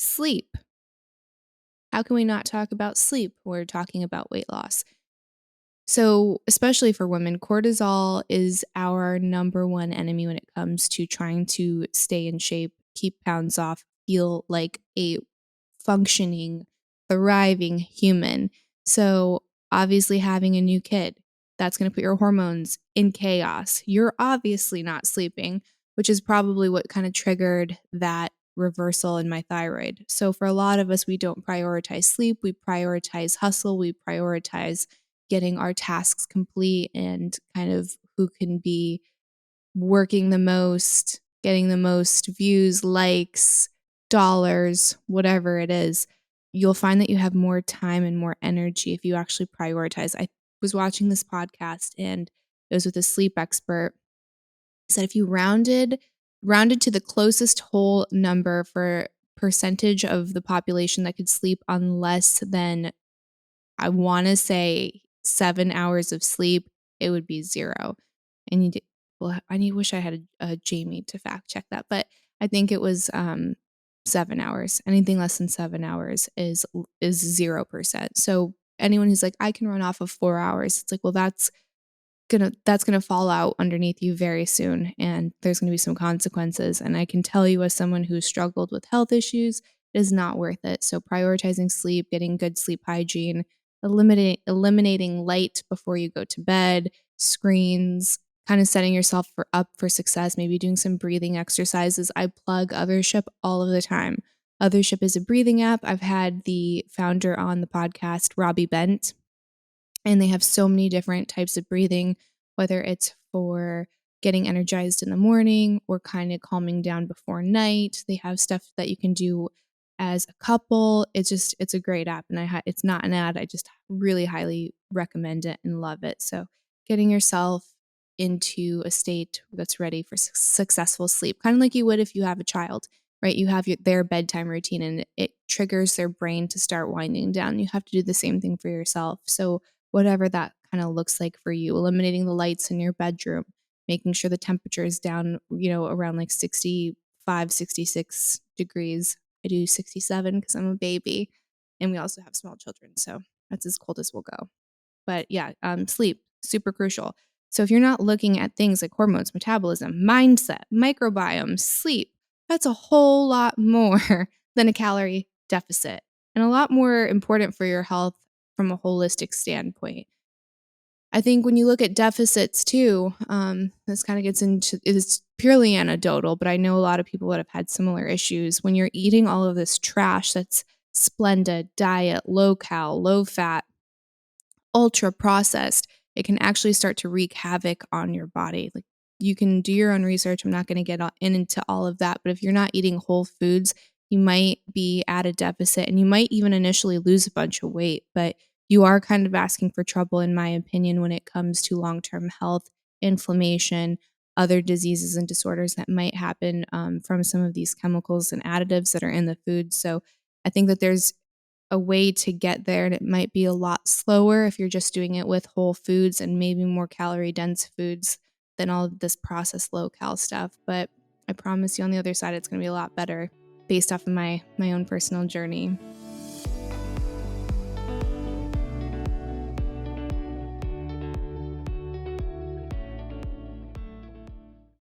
Sleep. How can we not talk about sleep? We're talking about weight loss. So, especially for women, cortisol is our number one enemy when it comes to trying to stay in shape, keep pounds off, feel like a functioning, thriving human. So, obviously, having a new kid, that's going to put your hormones in chaos. You're obviously not sleeping, which is probably what kind of triggered that reversal in my thyroid. So, for a lot of us, we don't prioritize sleep, we prioritize hustle, we prioritize getting our tasks complete and kind of who can be working the most, getting the most views, likes, dollars, whatever it is, you'll find that you have more time and more energy if you actually prioritize. I was watching this podcast and it was with a sleep expert. He said if you rounded to the closest whole number for percentage of the population that could sleep on less than, I wanna say, 7 hours of sleep, it would be 0. And you d well, wish I had a Jamie to fact check that, but I think it was, 7 hours. Anything less than 7 hours is 0%. So, anyone who's like, "I can run off of 4 hours," it's like, well, that's gonna fall out underneath you very soon, and there's gonna be some consequences, and I can tell you as someone who struggled with health issues, it is not worth it. So prioritizing sleep, getting good sleep hygiene, eliminating light before you go to bed, screens, kinda setting yourself up for success, maybe doing some breathing exercises. I plug Othership all of the time. Othership is a breathing app. I've had the founder on the podcast, Robbie Bent, and they have so many different types of breathing, whether it's for getting energized in the morning or kind of calming down before night. They have stuff that you can do as a couple. It's a great app, and it's not an ad. I just really highly recommend it and love it. So, getting yourself into a state that's ready for successful sleep, kind of like you would if you have a child, right? You have their bedtime routine, and it triggers their brain to start winding down. You have to do the same thing for yourself. So, whatever that kind of looks like for you, eliminating the lights in your bedroom, making sure the temperature is down, around like 65, 66 degrees. I do 67 because I'm a baby, and we also have small children. So that's as cold as we'll go. But yeah, sleep, super crucial. So if you're not looking at things like hormones, metabolism, mindset, microbiome, sleep, that's a whole lot more than a calorie deficit, and a lot more important for your health from a holistic standpoint. I think when you look at deficits too, this kind of gets into, it's purely anecdotal, but I know a lot of people that have had similar issues. When you're eating all of this trash that's Splenda, diet, low cal, low fat, ultra processed, it can actually start to wreak havoc on your body. Like, you can do your own research. I'm not going to get into all of that, but if you're not eating whole foods, you might be at a deficit and you might even initially lose a bunch of weight, but you are kind of asking for trouble, in my opinion, when it comes to long-term health, inflammation, other diseases and disorders that might happen from some of these chemicals and additives that are in the food. So I think that there's a way to get there, and it might be a lot slower if you're just doing it with whole foods and maybe more calorie dense foods than all of this processed low cal stuff. But I promise you, on the other side, it's going to be a lot better based off of my own personal journey.